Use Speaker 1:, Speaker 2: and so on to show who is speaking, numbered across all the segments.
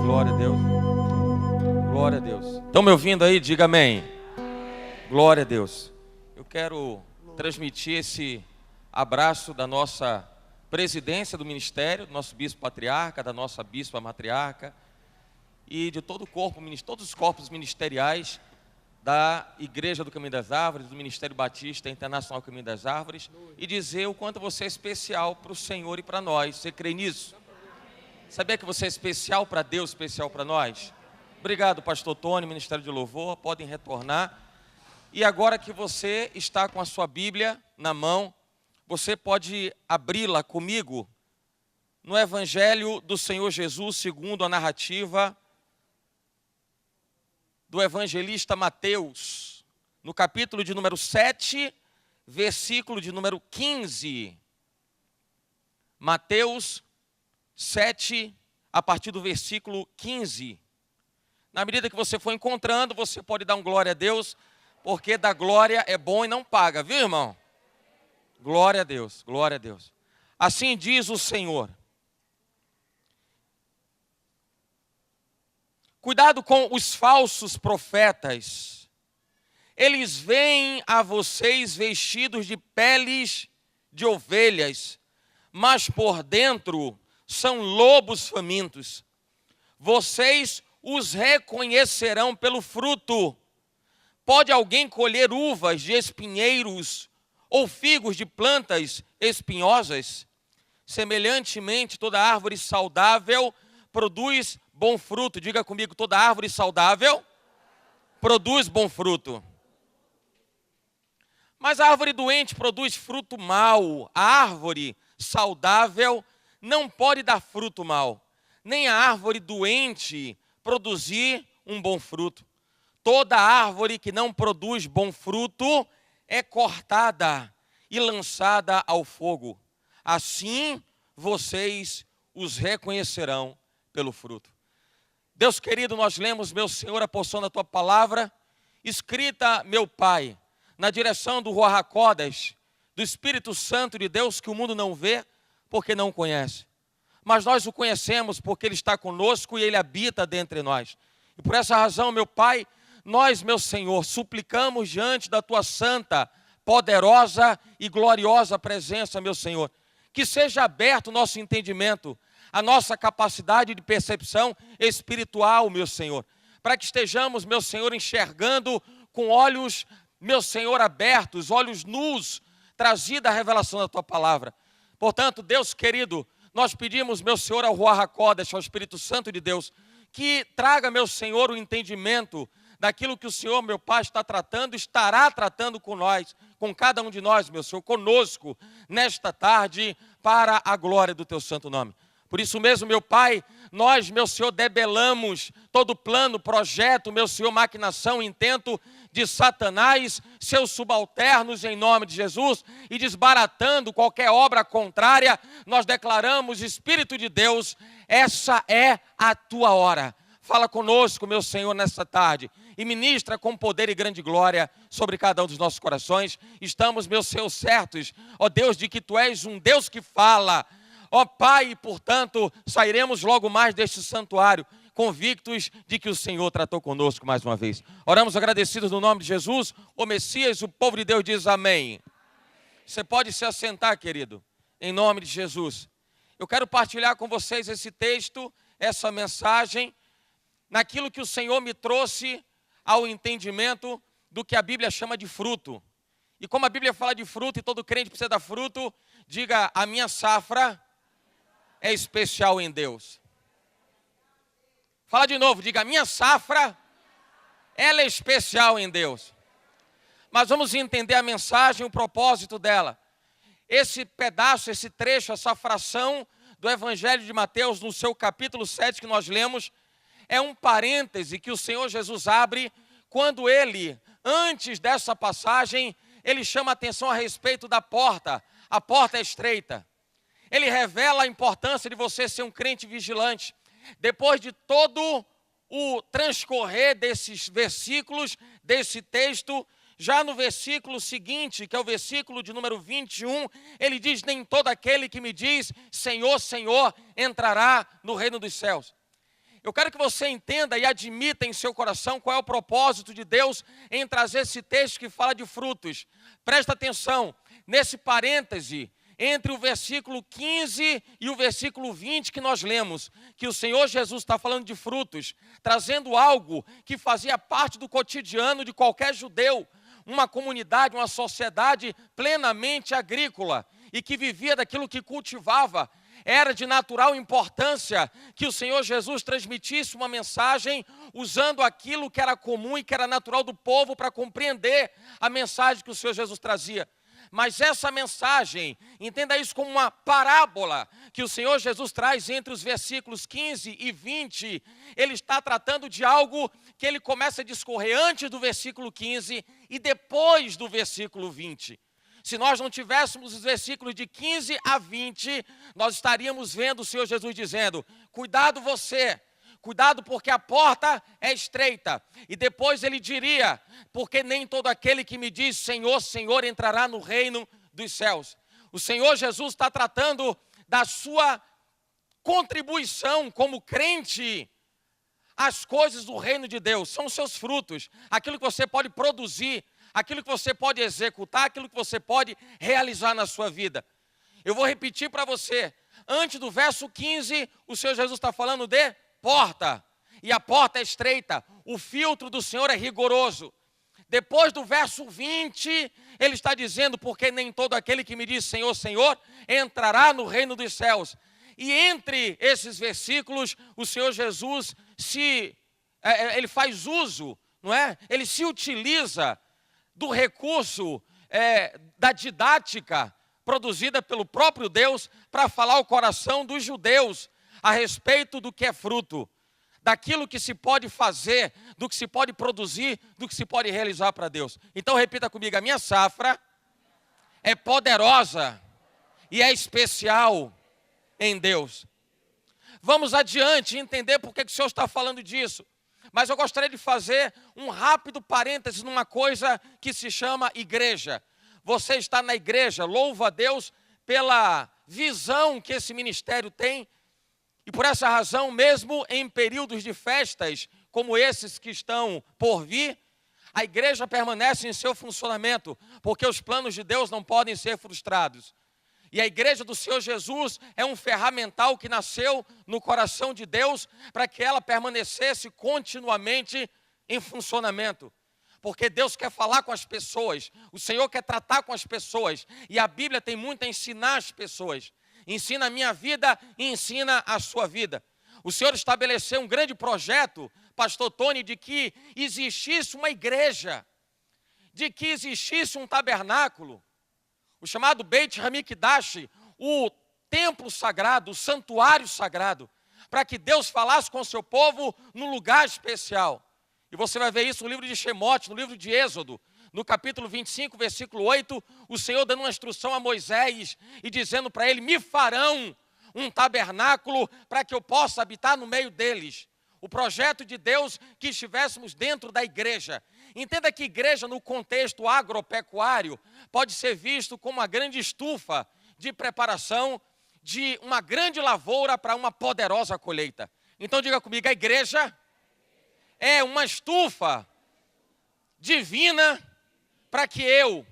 Speaker 1: Glória a Deus. Glória a Deus. Estão me ouvindo aí? Diga amém. Glória a Deus. Eu quero transmitir esse abraço da nossa presidência do ministério, do nosso bispo patriarca, da nossa bispa matriarca e de todo o corpo, todos os corpos ministeriais da Igreja do Caminho das Árvores, do Ministério Batista Internacional do Caminho das Árvores, e dizer o quanto você é especial para o Senhor e para nós. Você crê nisso? Sabia que você é especial para Deus, especial para nós? Obrigado, pastor Tony, Ministério de Louvor, podem retornar. E agora que você está com a sua Bíblia na mão, você pode abri-la comigo no Evangelho do Senhor Jesus, segundo a narrativa do evangelista Mateus, no capítulo de número 7, versículo de número 15. Mateus 7, a partir do versículo 15. Na medida que você for encontrando, você pode dar um glória a Deus, porque dar glória é bom e não paga, viu, irmão? Glória a Deus, glória a Deus. Assim diz o Senhor. Cuidado com os falsos profetas. Eles vêm a vocês vestidos de peles de ovelhas, mas por dentro são lobos famintos. Vocês os reconhecerão pelo fruto. Pode alguém colher uvas de espinheiros ou figos de plantas espinhosas? Semelhantemente, toda árvore saudável produz bom fruto. Diga comigo, toda árvore saudável produz bom fruto. Mas a árvore doente produz fruto mau. A árvore saudável não pode dar fruto mau, nem a árvore doente produzir um bom fruto. Toda árvore que não produz bom fruto é cortada e lançada ao fogo. Assim vocês os reconhecerão pelo fruto. Deus querido, nós lemos, meu Senhor, a porção da Tua palavra, escrita, meu Pai, na direção do Ruach HaKodesh, do Espírito Santo de Deus, que o mundo não vê, porque não conhece. Mas nós o conhecemos porque Ele está conosco e Ele habita dentre nós. E por essa razão, meu Pai, nós, meu Senhor, suplicamos diante da Tua santa, poderosa e gloriosa presença, meu Senhor, que seja aberto o nosso entendimento, a nossa capacidade de percepção espiritual, meu Senhor, para que estejamos, meu Senhor, enxergando com olhos, meu Senhor, abertos, olhos nus, trazida a revelação da Tua palavra. Portanto, Deus querido, nós pedimos, meu Senhor, ao Ruach HaKodesh, ao Espírito Santo de Deus, que traga, meu Senhor, o entendimento daquilo que o Senhor, meu Pai, está tratando, estará tratando com nós, com cada um de nós, meu Senhor, conosco, nesta tarde, para a glória do Teu santo nome. Por isso mesmo, meu Pai, nós, meu Senhor, debelamos todo plano, projeto, meu Senhor, maquinação, intento de Satanás, seus subalternos, em nome de Jesus, e desbaratando qualquer obra contrária, nós declaramos, Espírito de Deus, essa é a Tua hora. Fala conosco, meu Senhor, nesta tarde, e ministra com poder e grande glória sobre cada um dos nossos corações. Estamos, meu Senhor, certos, ó Deus, de que Tu és um Deus que fala. Ó Pai, e portanto, sairemos logo mais deste santuário, convictos de que o Senhor tratou conosco mais uma vez. Oramos agradecidos no nome de Jesus, o Messias, o povo de Deus diz amém. Você pode se assentar, querido, em nome de Jesus. Eu quero partilhar com vocês esse texto, essa mensagem, naquilo que o Senhor me trouxe ao entendimento do que a Bíblia chama de fruto. E como a Bíblia fala de fruto e todo crente precisa dar fruto, diga, a minha safra é especial em Deus. Fala de novo, diga, a minha safra, ela é especial em Deus. Mas vamos entender a mensagem, o propósito dela. Esse pedaço, esse trecho, essa fração do Evangelho de Mateus, no seu capítulo 7 que nós lemos, é um parêntese que o Senhor Jesus abre quando Ele, antes dessa passagem, Ele chama a atenção a respeito da porta. A porta é estreita. Ele revela a importância de você ser um crente vigilante. Depois de todo o transcorrer desses versículos, desse texto, já no versículo seguinte, que é o versículo de número 21, ele diz, nem todo aquele que me diz, Senhor, Senhor, entrará no reino dos céus. Eu quero que você entenda e admita em seu coração qual é o propósito de Deus em trazer esse texto que fala de frutos. Presta atenção, nesse parêntese, entre o versículo 15 e o versículo 20 que nós lemos, que o Senhor Jesus está falando de frutos, trazendo algo que fazia parte do cotidiano de qualquer judeu, uma comunidade, uma sociedade plenamente agrícola e que vivia daquilo que cultivava. Era de natural importância que o Senhor Jesus transmitisse uma mensagem usando aquilo que era comum e que era natural do povo para compreender a mensagem que o Senhor Jesus trazia. Mas essa mensagem, entenda isso como uma parábola que o Senhor Jesus traz entre os versículos 15 e 20. Ele está tratando de algo que ele começa a discorrer antes do versículo 15 e depois do versículo 20. Se nós não tivéssemos os versículos de 15 a 20, nós estaríamos vendo o Senhor Jesus dizendo: cuidado você, cuidado porque a porta é estreita. E depois ele diria: porque nem todo aquele que me diz Senhor, Senhor entrará no reino dos céus. O Senhor Jesus está tratando da sua contribuição como crente às coisas do reino de Deus. São os seus frutos, aquilo que você pode produzir, aquilo que você pode executar, aquilo que você pode realizar na sua vida. Eu vou repetir para você. Antes do verso 15, o Senhor Jesus está falando de porta. E a porta é estreita. O filtro do Senhor é rigoroso. Depois do verso 20, ele está dizendo: porque nem todo aquele que me diz Senhor, Senhor, entrará no reino dos céus. E entre esses versículos, o Senhor Jesus ele faz uso, não é? Ele se utiliza do recurso da didática produzida pelo próprio Deus para falar ao coração dos judeus a respeito do que é fruto, daquilo que se pode fazer, do que se pode produzir, do que se pode realizar para Deus. Então repita comigo: a minha safra é poderosa e é especial em Deus. Vamos adiante e entender por que o Senhor está falando disso. Mas eu gostaria de fazer um rápido parêntese numa coisa que se chama igreja. Você está na igreja, louva a Deus pela visão que esse ministério tem. E por essa razão, mesmo em períodos de festas como esses que estão por vir, a igreja permanece em seu funcionamento, porque os planos de Deus não podem ser frustrados. E a igreja do Senhor Jesus é um ferramental que nasceu no coração de Deus para que ela permanecesse continuamente em funcionamento. Porque Deus quer falar com as pessoas, o Senhor quer tratar com as pessoas. E a Bíblia tem muito a ensinar as pessoas. Ensina a minha vida e ensina a sua vida. O Senhor estabeleceu um grande projeto, pastor Tony, de que existisse uma igreja, de que existisse um tabernáculo, o chamado Beit Hamikdash, o templo sagrado, o santuário sagrado, para que Deus falasse com o seu povo num lugar especial. E você vai ver isso no livro de Shemote, no livro de Êxodo, no capítulo 25, versículo 8, o Senhor dando uma instrução a Moisés e dizendo para ele: me farão um tabernáculo para que eu possa habitar no meio deles. O projeto de Deus que estivéssemos dentro da igreja. Entenda que igreja, no contexto agropecuário, pode ser visto como uma grande estufa de preparação de uma grande lavoura para uma poderosa colheita. Então diga comigo: a igreja é uma estufa divina para que eu,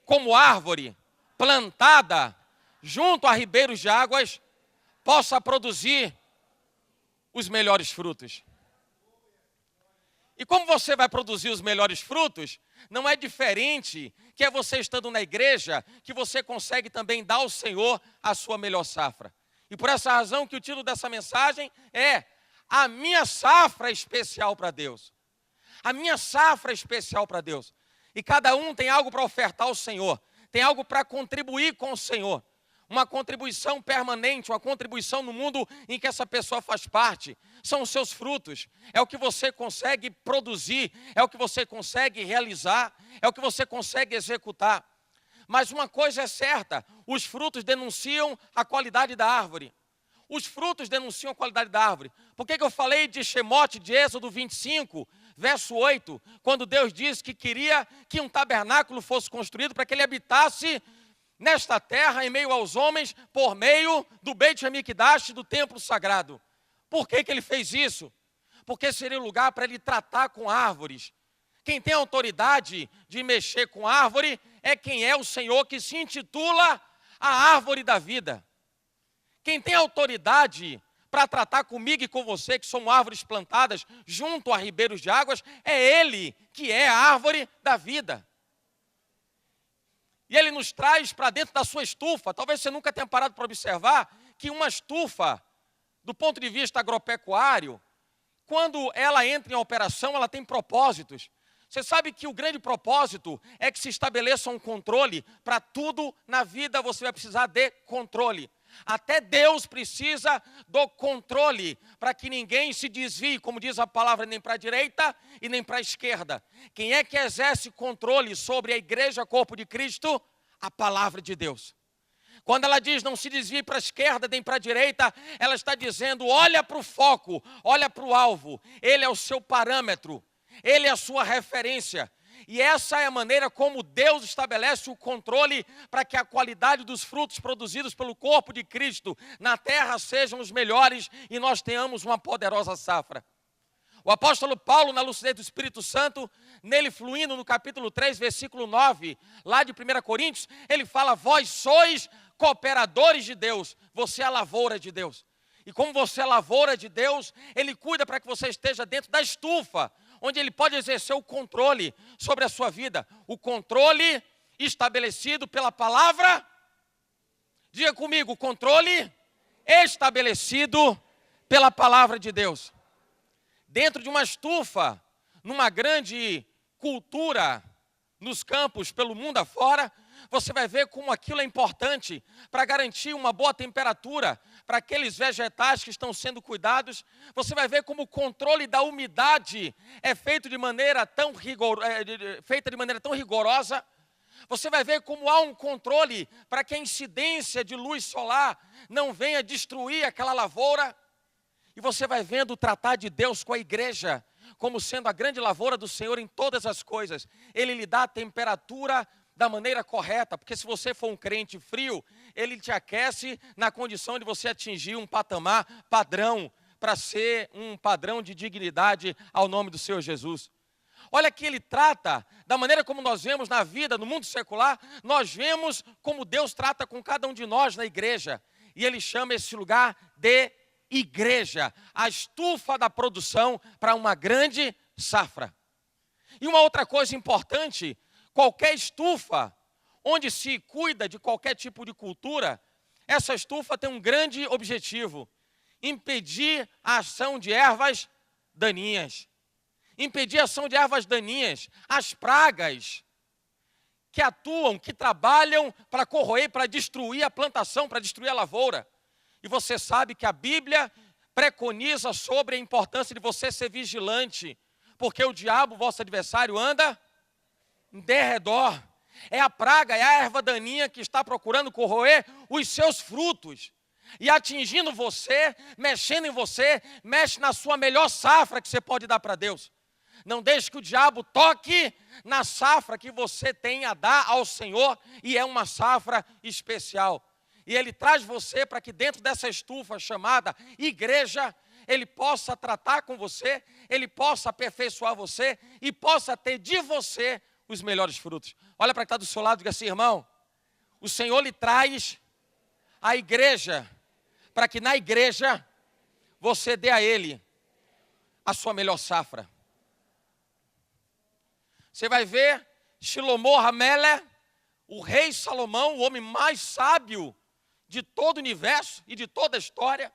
Speaker 1: como árvore plantada junto a ribeiros de águas, possa produzir os melhores frutos. E como você vai produzir os melhores frutos, não é diferente que é você estando na igreja que você consegue também dar ao Senhor a sua melhor safra. E por essa razão que o título dessa mensagem é: a minha safra especial para Deus. A minha safra especial para Deus. E cada um tem algo para ofertar ao Senhor, tem algo para contribuir com o Senhor. Uma contribuição permanente, uma contribuição no mundo em que essa pessoa faz parte. São os seus frutos, é o que você consegue produzir, é o que você consegue realizar, é o que você consegue executar. Mas uma coisa é certa: os frutos denunciam a qualidade da árvore. Os frutos denunciam a qualidade da árvore. Por que eu falei de Shemote, de Êxodo 25, verso 8, quando Deus disse que queria que um tabernáculo fosse construído para que ele habitasse nesta terra, em meio aos homens, por meio do Beit Hamikdash, do templo sagrado. Por que ele fez isso? Porque seria o lugar para ele tratar com árvores. Quem tem autoridade de mexer com árvore é quem é o Senhor, que se intitula a árvore da vida. Quem tem autoridade para tratar comigo e com você, que somos árvores plantadas junto a ribeiros de águas, é Ele que é a árvore da vida. E Ele nos traz para dentro da sua estufa. Talvez você nunca tenha parado para observar que uma estufa, do ponto de vista agropecuário, quando ela entra em operação, ela tem propósitos. Você sabe que o grande propósito é que se estabeleça um controle. Para tudo na vida você vai precisar de controle. Até Deus precisa do controle, para que ninguém se desvie, como diz a palavra, nem para a direita e nem para a esquerda. Quem é que exerce controle sobre a igreja, corpo de Cristo? A palavra de Deus. Quando ela diz não se desvie para a esquerda nem para a direita, ela está dizendo olha para o foco, olha para o alvo. Ele é o seu parâmetro, ele é a sua referência. E essa é a maneira como Deus estabelece o controle para que a qualidade dos frutos produzidos pelo corpo de Cristo na terra sejam os melhores e nós tenhamos uma poderosa safra. O apóstolo Paulo, na lucidez do Espírito Santo, nele fluindo no capítulo 3, versículo 9, lá de 1 Coríntios, ele fala, vós sois cooperadores de Deus, você é a lavoura de Deus. E como você é a lavoura de Deus, Ele cuida para que você esteja dentro da estufa, onde Ele pode exercer o controle sobre a sua vida. O controle estabelecido pela palavra. Diga comigo, o controle estabelecido pela palavra de Deus. Dentro de uma estufa, numa grande cultura, nos campos, pelo mundo afora, você vai ver como aquilo é importante para garantir uma boa temperatura para aqueles vegetais que estão sendo cuidados. Você vai ver como o controle da umidade é feito de maneira tão rigorosa. Você vai ver como há um controle para que a incidência de luz solar não venha destruir aquela lavoura. E você vai vendo o tratar de Deus com a igreja como sendo a grande lavoura do Senhor em todas as coisas. Ele lhe dá a temperatura da maneira correta, porque se você for um crente frio, Ele te aquece na condição de você atingir um patamar padrão, para ser um padrão de dignidade ao nome do Senhor Jesus. Olha que Ele trata, da maneira como nós vemos na vida, no mundo secular, nós vemos como Deus trata com cada um de nós na igreja. E Ele chama esse lugar de igreja, a estufa da produção para uma grande safra. E uma outra coisa importante, qualquer estufa, onde se cuida de qualquer tipo de cultura, essa estufa tem um grande objetivo: impedir a ação de ervas daninhas. Impedir a ação de ervas daninhas, as pragas que atuam, que trabalham para corroer, para destruir a plantação, para destruir a lavoura. E você sabe que a Bíblia preconiza sobre a importância de você ser vigilante, porque o diabo, vosso adversário, anda em derredor. É a praga, é a erva daninha que está procurando corroer os seus frutos. E atingindo você, mexendo em você, mexe na sua melhor safra que você pode dar para Deus. Não deixe que o diabo toque na safra que você tem a dar ao Senhor, e é uma safra especial. E Ele traz você para que dentro dessa estufa chamada igreja, Ele possa tratar com você, Ele possa aperfeiçoar você e possa ter de você os melhores frutos. Olha para quem está do seu lado e diga assim: irmão, o Senhor lhe traz a igreja, para que na igreja você dê a Ele a sua melhor safra. Você vai ver Shlomo HaMelech, o rei Salomão, o homem mais sábio de todo o universo e de toda a história.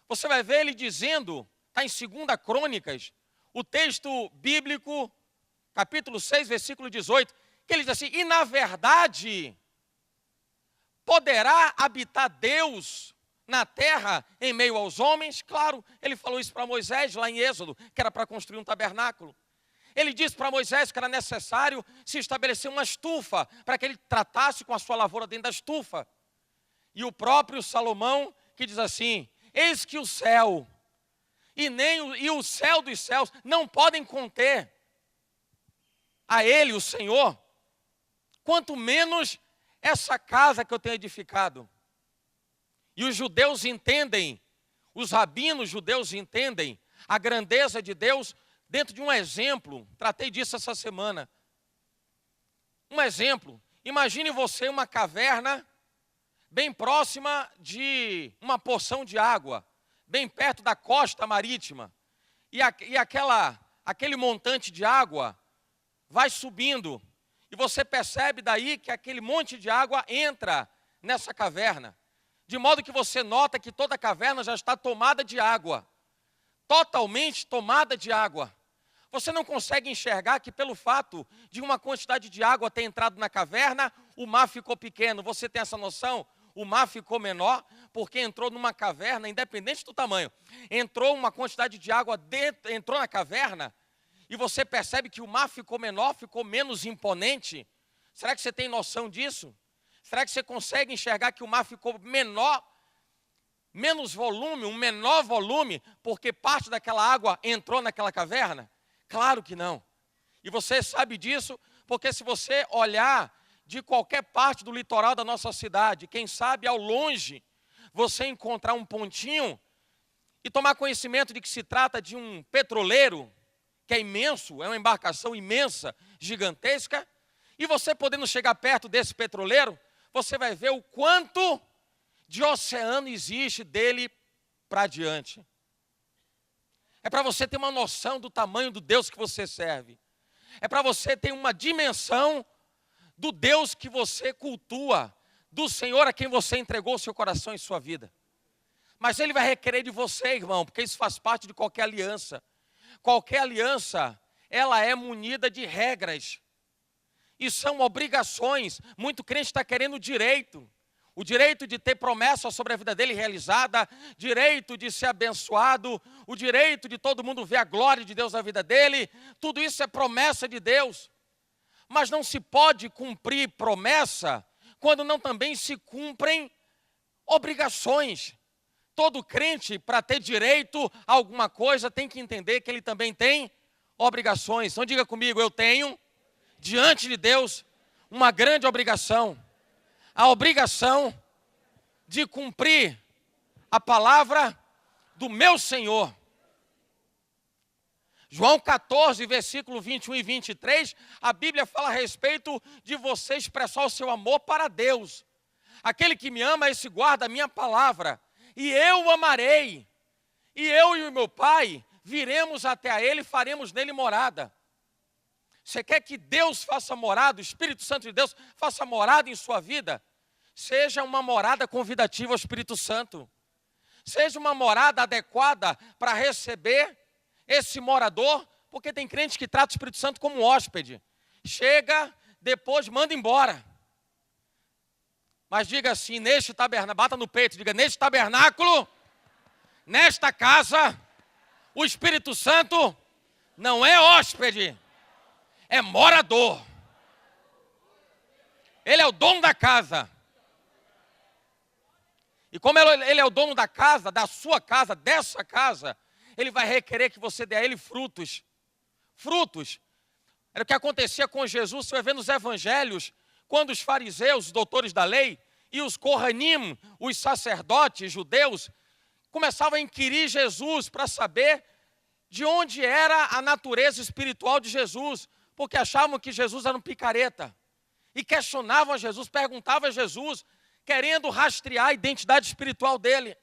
Speaker 1: Você vai ver ele dizendo, está em 2 Crônicas, o texto bíblico, capítulo 6, versículo 18, que ele diz assim: e na verdade, poderá habitar Deus na terra em meio aos homens? Claro, ele falou isso para Moisés lá em Êxodo, que era para construir um tabernáculo. Ele disse para Moisés que era necessário se estabelecer uma estufa, para que ele tratasse com a sua lavoura dentro da estufa. E o próprio Salomão que diz assim: eis que o céu e o céu dos céus não podem conter a Ele, o Senhor, quanto menos essa casa que eu tenho edificado. E os judeus entendem os rabinos judeus entendem a grandeza de Deus dentro de um exemplo. Tratei disso essa semana. Um exemplo. Imagine você uma caverna bem próxima de uma porção de água, bem perto da costa marítima. E aquele montante de água vai subindo. E você percebe daí que aquele monte de água entra nessa caverna. De modo que você nota que toda a caverna já está tomada de água. Totalmente tomada de água. Você não consegue enxergar que pelo fato de uma quantidade de água ter entrado na caverna, o mar ficou pequeno. Você tem essa noção? O mar ficou menor porque entrou numa caverna, independente do tamanho. Entrou uma quantidade de água dentro, entrou na caverna, e você percebe que o mar ficou menor, ficou menos imponente. Será que você tem noção disso? Será que você consegue enxergar que o mar ficou menor, menos volume, um menor volume, porque parte daquela água entrou naquela caverna? Claro que não. E você sabe disso porque se você olhar de qualquer parte do litoral da nossa cidade, quem sabe ao longe, você encontrar um pontinho e tomar conhecimento de que se trata de um petroleiro, que é imenso, é uma embarcação imensa, gigantesca, e você podendo chegar perto desse petroleiro, você vai ver o quanto de oceano existe dele para diante. É para você ter uma noção do tamanho do Deus que você serve. É para você ter uma dimensão do Deus que você cultua, do Senhor a quem você entregou o seu coração e sua vida. Mas Ele vai requerer de você, irmão, porque isso faz parte de qualquer aliança. Qualquer aliança, ela é munida de regras. E são obrigações. Muito crente está querendo direito. O direito de ter promessa sobre a vida dele realizada, direito de ser abençoado, o direito de todo mundo ver a glória de Deus na vida dele, tudo isso é promessa de Deus. Mas não se pode cumprir promessa quando não também se cumprem obrigações. Todo crente, para ter direito a alguma coisa, tem que entender que ele também tem obrigações. Então diga comigo, eu tenho, diante de Deus, uma grande obrigação. A obrigação de cumprir a palavra do meu Senhor. João 14, versículo 21 e 23, a Bíblia fala a respeito de você expressar o seu amor para Deus. Aquele que me ama, esse guarda a minha palavra, e eu o amarei. E eu e o meu Pai viremos até a Ele e faremos nele morada. Você quer que Deus faça morada, o Espírito Santo de Deus faça morada em sua vida? Seja uma morada convidativa ao Espírito Santo. Seja uma morada adequada para receber esse morador, porque tem crente que trata o Espírito Santo como um hóspede. Chega, depois manda embora. Mas diga assim, neste tabernáculo, bata no peito, diga, neste tabernáculo, nesta casa, o Espírito Santo não é hóspede, é morador. Ele é o dono da casa. E como ele é o dono da casa, da sua casa, dessa casa, ele vai requerer que você dê a ele frutos. Frutos. Era o que acontecia com Jesus, você vai ver nos evangelhos, quando os fariseus, os doutores da lei, e os Kohanim, os sacerdotes judeus, começavam a inquirir Jesus para saber de onde era a natureza espiritual de Jesus, porque achavam que Jesus era um picareta. E questionavam a Jesus, perguntavam a Jesus, querendo rastrear a identidade espiritual dele.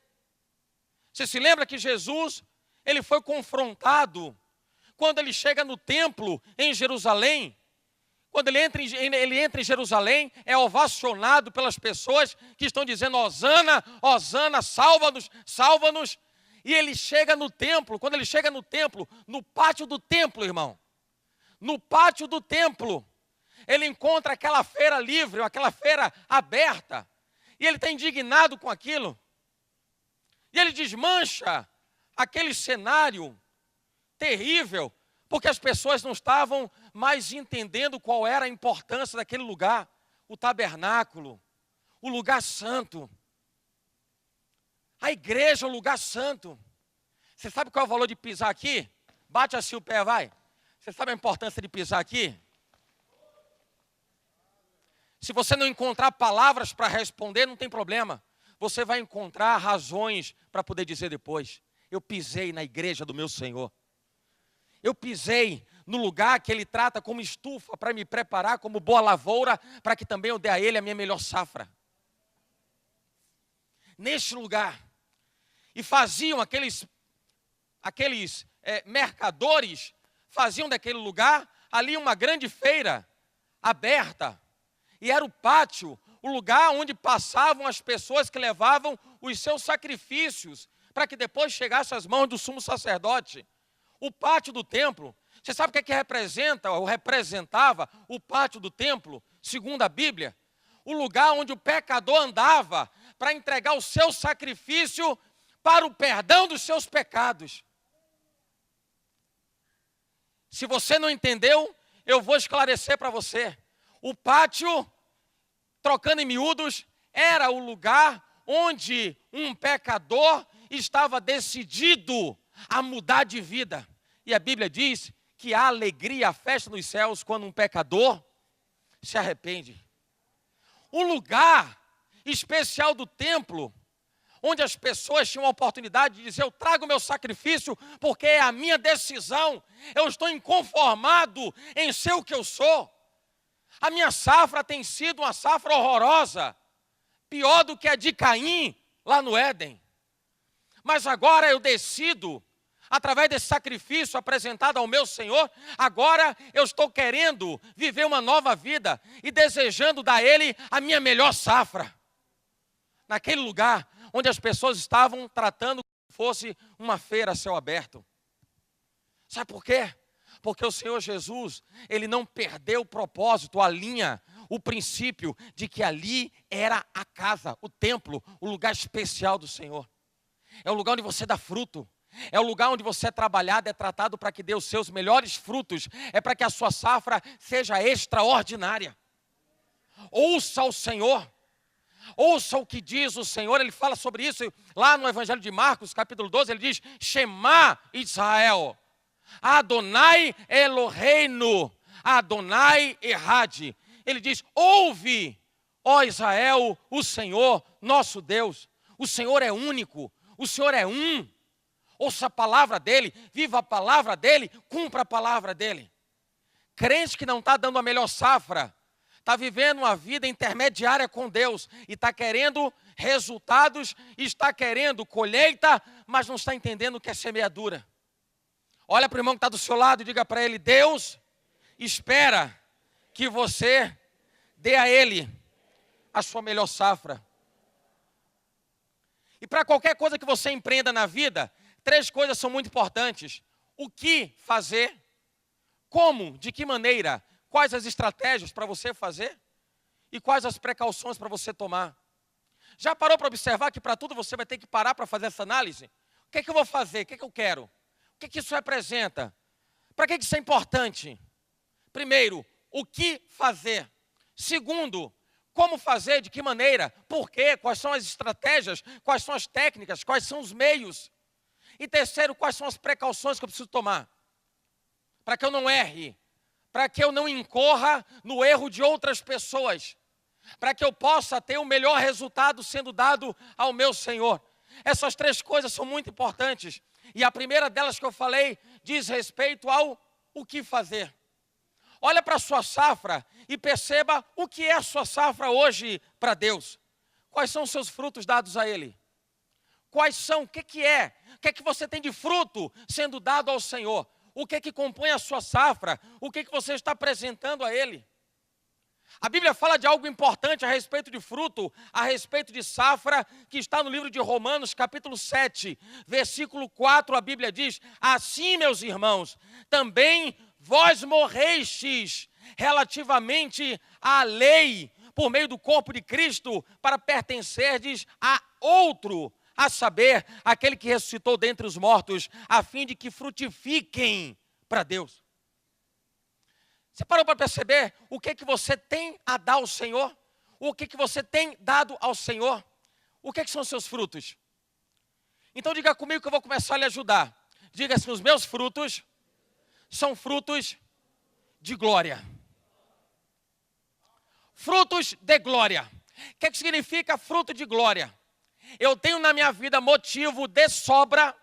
Speaker 1: Você se lembra que Jesus, ele foi confrontado quando ele chega no templo em Jerusalém. Quando ele entra em Jerusalém, é ovacionado pelas pessoas que estão dizendo, Hosana, Hosana, salva-nos, salva-nos. E ele chega no templo, quando ele chega no templo, no pátio do templo, irmão, no pátio do templo, ele encontra aquela feira livre, aquela feira aberta, e ele está indignado com aquilo. E ele desmancha aquele cenário terrível, porque as pessoas não estavam mais entendendo qual era a importância daquele lugar, o tabernáculo, o lugar santo. A igreja é o lugar santo. Você sabe qual é o valor de pisar aqui? Bate assim o pé, vai. Você sabe a importância de pisar aqui? Se você não encontrar palavras para responder, não tem problema. você vai encontrar razões para poder dizer depois: eu pisei na igreja do meu Senhor. Eu pisei no lugar que Ele trata como estufa para me preparar como boa lavoura, para que também eu dê a Ele a minha melhor safra. Neste lugar. E faziam aqueles mercadores, faziam daquele lugar ali uma grande feira aberta. E era o pátio, o lugar onde passavam as pessoas que levavam os seus sacrifícios, para que depois chegasse às mãos do sumo sacerdote. O pátio do templo, você sabe o que representa, ou representava o pátio do templo, segundo a Bíblia? O lugar onde o pecador andava para entregar o seu sacrifício para o perdão dos seus pecados. Se você não entendeu, eu vou esclarecer para você. O pátio, trocando em miúdos, era o lugar onde um pecador estava decidido a mudar de vida. E a Bíblia diz que há alegria, a festa nos céus, quando um pecador se arrepende. O lugar especial do templo, onde as pessoas tinham a oportunidade de dizer: eu trago meu sacrifício porque é a minha decisão, eu estou inconformado em ser o que eu sou. A minha safra tem sido uma safra horrorosa, pior do que a de Caim lá no Éden. Mas agora eu decido, através desse sacrifício apresentado ao meu Senhor, agora eu estou querendo viver uma nova vida e desejando dar a Ele a minha melhor safra. Naquele lugar onde as pessoas estavam tratando como se fosse uma feira a céu aberto. Sabe por quê? Porque o Senhor Jesus, Ele não perdeu o propósito, a linha, o princípio de que ali era a casa, o templo, o lugar especial do Senhor. É o lugar onde você dá fruto. É o lugar onde você é trabalhado, é tratado para que dê os seus melhores frutos. É para que a sua safra seja extraordinária. Ouça o Senhor. Ouça o que diz o Senhor. Ele fala sobre isso lá no Evangelho de Marcos, capítulo 12. Ele diz: Shema Israel, Adonai Eloheinu, Adonai Errad. Ele diz: ouve, ó Israel, o Senhor, nosso Deus. O Senhor é único, o Senhor é um. Ouça a palavra dEle, viva a palavra dEle, cumpra a palavra dEle. Crente que não está dando a melhor safra, está vivendo uma vida intermediária com Deus e está querendo resultados, está querendo colheita, mas não está entendendo o que é semeadura. Olha para o irmão que está do seu lado e diga para ele: Deus espera que você dê a Ele a sua melhor safra. E para qualquer coisa que você empreenda na vida, 3 coisas são muito importantes: o que fazer, como, de que maneira, quais as estratégias para você fazer e quais as precauções para você tomar. Já parou para observar que para tudo você vai ter que parar para fazer essa análise? O que é que eu vou fazer? O que é que eu quero? O que é que isso representa? Para que isso é importante? Primeiro, o que fazer? Segundo, como fazer, de que maneira, por quê, quais são as estratégias, quais são as técnicas, quais são os meios. E terceiro, quais são as precauções que eu preciso tomar, para que eu não erre, para que eu não incorra no erro de outras pessoas, para que eu possa ter o melhor resultado sendo dado ao meu Senhor. Essas 3 coisas são muito importantes. E a primeira delas que eu falei diz respeito ao o que fazer. Olha para a sua safra e perceba o que é a sua safra hoje para Deus. Quais são os seus frutos dados a Ele? Quais são? O que é? O que é que você tem de fruto sendo dado ao Senhor? O que é que compõe a sua safra? O que é que você está apresentando a Ele? A Bíblia fala de algo importante a respeito de fruto, a respeito de safra, que está no livro de Romanos, capítulo 7, versículo 4, a Bíblia diz: assim, meus irmãos, também vós morrestes relativamente à lei, por meio do corpo de Cristo, para pertencerdes a outro, a saber, aquele que ressuscitou dentre os mortos, a fim de que frutifiquem para Deus. Você parou para perceber o que você tem a dar ao Senhor? O que você tem dado ao Senhor? O que são os seus frutos? Então diga comigo que eu vou começar a lhe ajudar. Diga assim: os meus frutos são frutos de glória. Frutos de glória. O que significa fruto de glória? Eu tenho na minha vida motivo de sobra,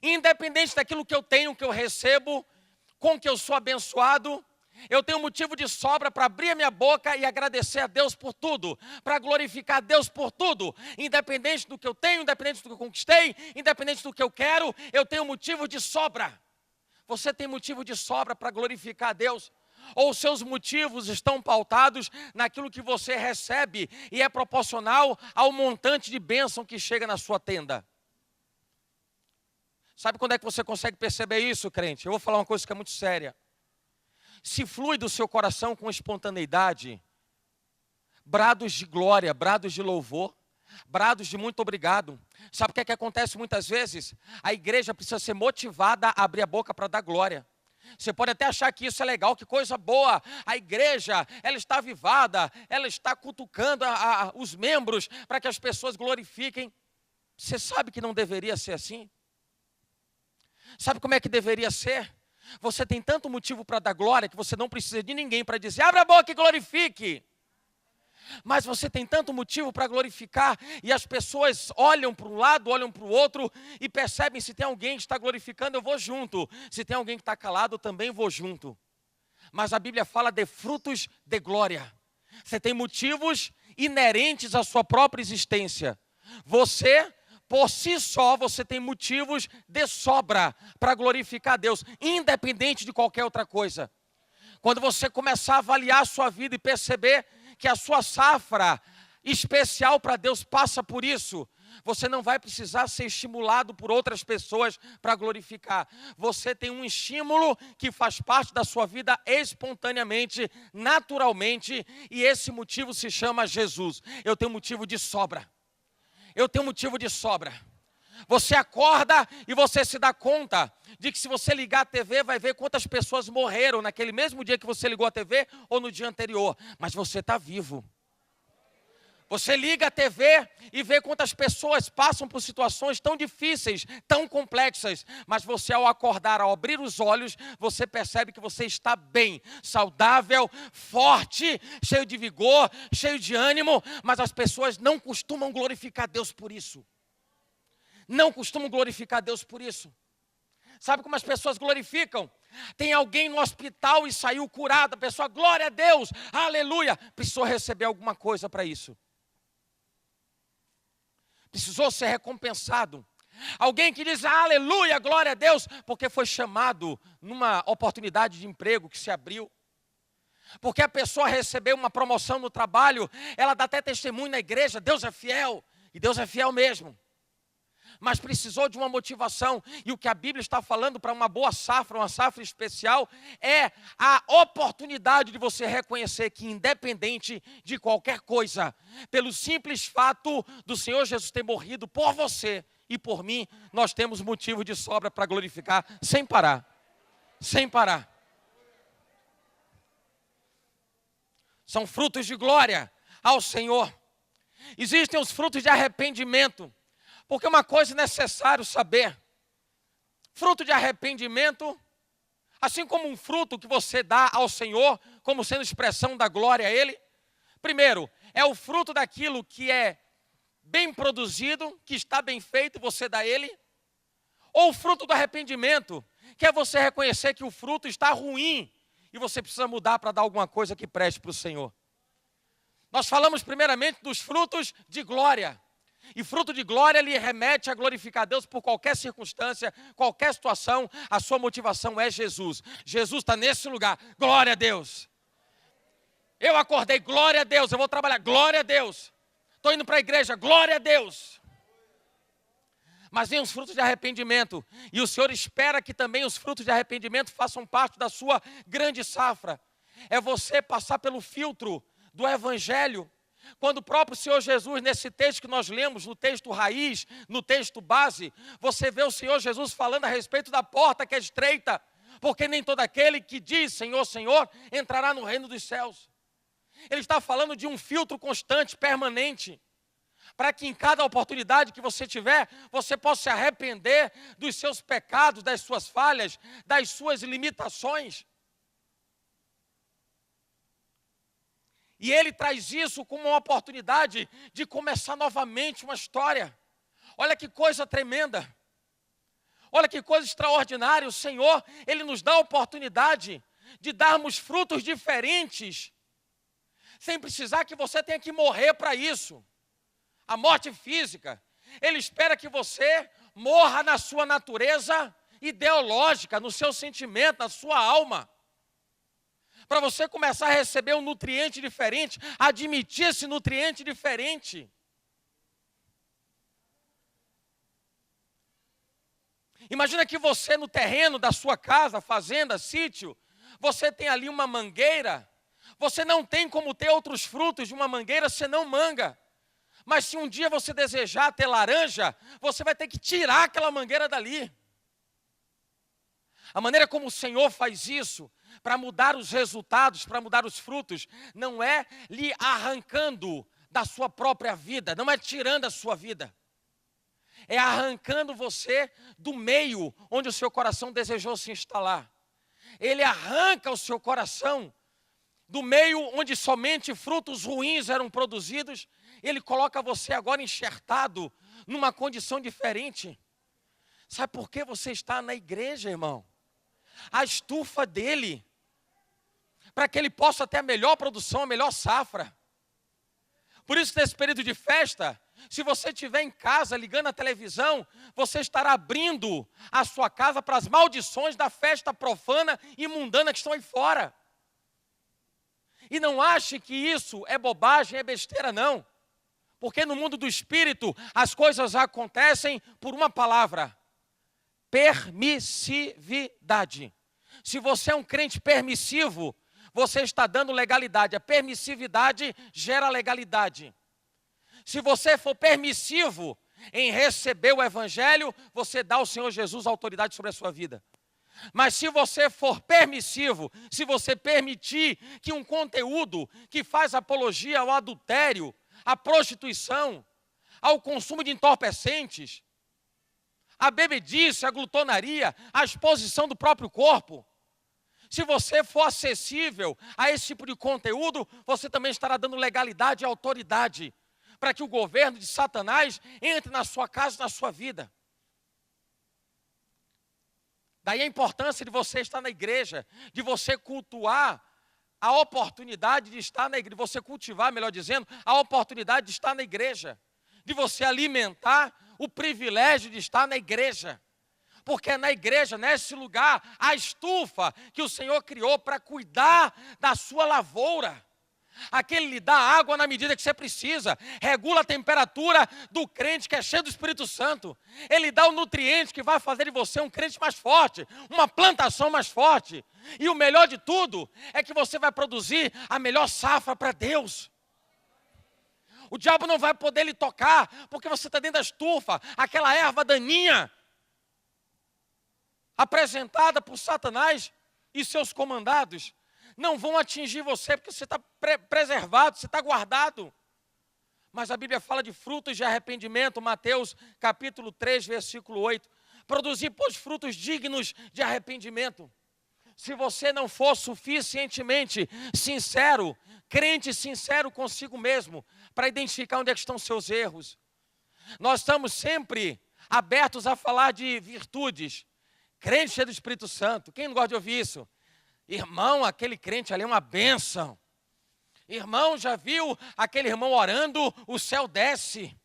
Speaker 1: independente daquilo que eu tenho, que eu recebo, com que eu sou abençoado. Eu tenho motivo de sobra para abrir a minha boca e agradecer a Deus por tudo, para glorificar a Deus por tudo, independente do que eu tenho, independente do que eu conquistei, independente do que eu quero, eu tenho motivo de sobra. Você tem motivo de sobra para glorificar a Deus? Ou os seus motivos estão pautados naquilo que você recebe e é proporcional ao montante de bênção que chega na sua tenda? Sabe quando é que você consegue perceber isso, crente? Eu vou falar uma coisa que é muito séria. Se flui do seu coração com espontaneidade, brados de glória, brados de louvor, brados de muito obrigado. Sabe o que é que acontece muitas vezes? A igreja precisa ser motivada a abrir a boca para dar glória. Você pode até achar que isso é legal, que coisa boa. A igreja, ela está avivada, ela está cutucando os membros para que as pessoas glorifiquem. Você sabe que não deveria ser assim? Sabe como é que deveria ser? Você tem tanto motivo para dar glória que você não precisa de ninguém para dizer, abra a boca e glorifique. Mas você tem tanto motivo para glorificar e as pessoas olham para um lado, olham para o outro e percebem se tem alguém que está glorificando, eu vou junto. Se tem alguém que está calado, eu também vou junto. Mas a Bíblia fala de frutos de glória. Você tem motivos inerentes à sua própria existência. Você, por si só, você tem motivos de sobra para glorificar a Deus, independente de qualquer outra coisa. Quando você começar a avaliar a sua vida e perceber que a sua safra especial para Deus passa por isso, você não vai precisar ser estimulado por outras pessoas para glorificar. Você tem um estímulo que faz parte da sua vida espontaneamente, naturalmente, e esse motivo se chama Jesus. Eu tenho motivo de sobra. Eu tenho motivo de sobra. Você acorda e você se dá conta de que se você ligar a TV, vai ver quantas pessoas morreram naquele mesmo dia que você ligou a TV ou no dia anterior. Mas você está vivo. Você liga a TV e vê quantas pessoas passam por situações tão difíceis, tão complexas. Mas você, ao acordar, ao abrir os olhos, você percebe que você está bem, saudável, forte, cheio de vigor, cheio de ânimo. Mas as pessoas não costumam glorificar Deus por isso. Não costumam glorificar Deus por isso. Sabe como as pessoas glorificam? Tem alguém no hospital e saiu curado. A pessoa, glória a Deus, aleluia. Precisou receber alguma coisa para isso. Precisou ser recompensado. Alguém que diz, aleluia, glória a Deus, porque foi chamado numa oportunidade de emprego que se abriu. Porque a pessoa recebeu uma promoção no trabalho, ela dá até testemunho na igreja, Deus é fiel, e Deus é fiel mesmo. Mas precisou de uma motivação, e o que a Bíblia está falando para uma boa safra, uma safra especial, é a oportunidade de você reconhecer que independente de qualquer coisa, pelo simples fato do Senhor Jesus ter morrido por você e por mim, nós temos motivo de sobra para glorificar, sem parar, sem parar. São frutos de glória ao Senhor. Existem os frutos de arrependimento. Porque uma coisa é necessário saber, fruto de arrependimento, assim como um fruto que você dá ao Senhor, como sendo expressão da glória a Ele, primeiro, é o fruto daquilo que é bem produzido, que está bem feito, você dá a Ele, ou o fruto do arrependimento, que é você reconhecer que o fruto está ruim, e você precisa mudar para dar alguma coisa que preste para o Senhor. Nós falamos primeiramente dos frutos de glória. E fruto de glória lhe remete a glorificar a Deus por qualquer circunstância, qualquer situação. A sua motivação é Jesus. Jesus está nesse lugar, glória a Deus. Eu acordei, glória a Deus. Eu vou trabalhar, glória a Deus. Estou indo para a igreja, glória a Deus. Mas vem os frutos de arrependimento. E o Senhor espera que também os frutos de arrependimento façam parte da sua grande safra. É você passar pelo filtro do Evangelho. Quando o próprio Senhor Jesus, nesse texto que nós lemos, no texto raiz, no texto base, você vê o Senhor Jesus falando a respeito da porta que é estreita, porque nem todo aquele que diz Senhor, Senhor, entrará no reino dos céus. Ele está falando de um filtro constante, permanente, para que em cada oportunidade que você tiver, você possa se arrepender dos seus pecados, das suas falhas, das suas limitações. E ele traz isso como uma oportunidade de começar novamente uma história. Olha que coisa tremenda. Olha que coisa extraordinária. O Senhor, Ele nos dá a oportunidade de darmos frutos diferentes, sem precisar que você tenha que morrer para isso. A morte física. Ele espera que você morra na sua natureza ideológica, no seu sentimento, na sua alma. Para você começar a receber um nutriente diferente, admitir esse nutriente diferente. Imagina que você no terreno da sua casa, fazenda, sítio, você tem ali uma mangueira. Você não tem como ter outros frutos de uma mangueira senão manga. Mas se um dia você desejar ter laranja, você vai ter que tirar aquela mangueira dali. A maneira como o Senhor faz isso, para mudar os resultados, para mudar os frutos, não é lhe arrancando da sua própria vida, não é tirando a sua vida. É arrancando você do meio onde o seu coração desejou se instalar. Ele arranca o seu coração do meio onde somente frutos ruins eram produzidos. Ele coloca você agora enxertado numa condição diferente. Sabe por que você está na igreja, irmão? A estufa dele, para que ele possa ter a melhor produção, a melhor safra. Por isso, nesse período de festa, se você estiver em casa ligando a televisão, você estará abrindo a sua casa para as maldições da festa profana e mundana que estão aí fora. E não ache que isso é bobagem, é besteira, não. Porque no mundo do espírito, as coisas acontecem por uma palavra: permissividade. Se você é um crente permissivo, você está dando legalidade. A permissividade gera legalidade. Se você for permissivo em receber o Evangelho, você dá ao Senhor Jesus autoridade sobre a sua vida. Mas se você for permissivo, se você permitir que um conteúdo que faz apologia ao adultério, à prostituição, ao consumo de entorpecentes, à bebedice, à glutonaria, à exposição do próprio corpo, se você for acessível a esse tipo de conteúdo, você também estará dando legalidade e autoridade para que o governo de Satanás entre na sua casa e na sua vida. Daí a importância de você estar na igreja, de você cultuar a oportunidade de estar na igreja, de você cultivar, melhor dizendo, a oportunidade de estar na igreja, de você alimentar o privilégio de estar na igreja. Porque é na igreja, nesse lugar, a estufa que o Senhor criou para cuidar da sua lavoura. Aquele lhe dá água na medida que você precisa, regula a temperatura do crente que é cheio do Espírito Santo. Ele dá o nutriente que vai fazer de você um crente mais forte, uma plantação mais forte. E o melhor de tudo é que você vai produzir a melhor safra para Deus. O diabo não vai poder lhe tocar, porque você está dentro da estufa, aquela erva daninha apresentada por Satanás e seus comandados não vão atingir você, porque você está preservado, você está guardado. Mas a Bíblia fala de frutos de arrependimento, Mateus capítulo 3, versículo 8. Produzir, pois, frutos dignos de arrependimento. Se você não for suficientemente sincero, crente sincero consigo mesmo, para identificar onde é que estão seus erros. Nós estamos sempre abertos a falar de virtudes. Crente cheio do Espírito Santo, quem não gosta de ouvir isso? Irmão, aquele crente ali é uma bênção. Irmão, já viu aquele irmão orando, o céu desce.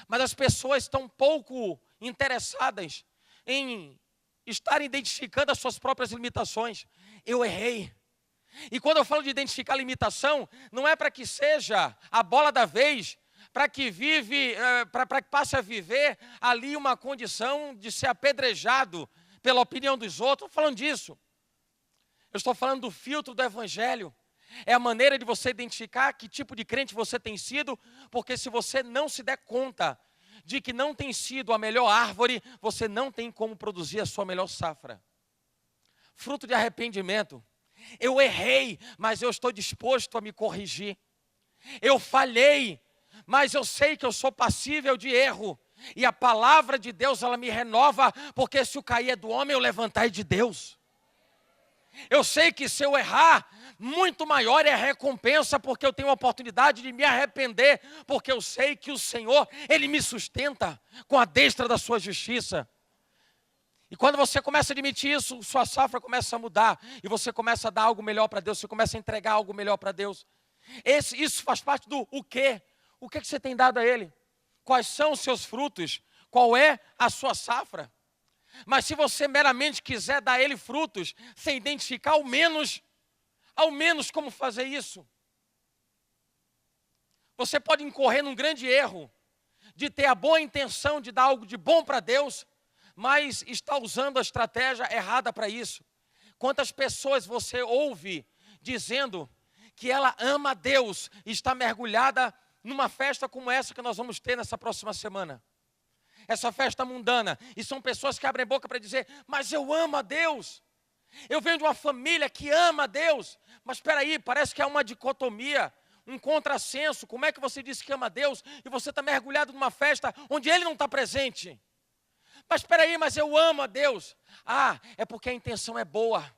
Speaker 1: Mas as pessoas estão pouco interessadas em estar identificando as suas próprias limitações. Eu errei. E quando eu falo de identificar limitação, não é para que seja a bola da vez, para que passe a viver ali uma condição de ser apedrejado pela opinião dos outros. Estou falando disso. Eu estou falando do filtro do Evangelho. É a maneira de você identificar que tipo de crente você tem sido, porque se você não se der conta de que não tem sido a melhor árvore, você não tem como produzir a sua melhor safra. Fruto de arrependimento. Eu errei, mas eu estou disposto a me corrigir. Eu falhei, mas eu sei que eu sou passível de erro. E a palavra de Deus, ela me renova, porque se o cair é do homem, o levantar é de Deus. Eu sei que se eu errar, muito maior é a recompensa, porque eu tenho a oportunidade de me arrepender, porque eu sei que o Senhor, Ele me sustenta com a destra da sua justiça. E quando você começa a admitir isso, sua safra começa a mudar, e você começa a dar algo melhor para Deus, você começa a entregar algo melhor para Deus. Isso faz parte do o quê? O que você tem dado a Ele? Quais são os seus frutos? Qual é a sua safra? Mas se você meramente quiser dar a Ele frutos, sem identificar ao menos como fazer isso, você pode incorrer num grande erro, de ter a boa intenção de dar algo de bom para Deus, mas está usando a estratégia errada para isso. Quantas pessoas você ouve dizendo que ela ama a Deus e está mergulhada numa festa como essa que nós vamos ter nessa próxima semana? Essa festa mundana, e são pessoas que abrem boca para dizer, mas eu amo a Deus, eu venho de uma família que ama a Deus, mas espera aí, parece que há uma dicotomia, um contrassenso. Como é que você diz que ama a Deus e você está mergulhado numa festa onde Ele não está presente? Mas espera aí, mas eu amo a Deus. Ah, é porque a intenção é boa,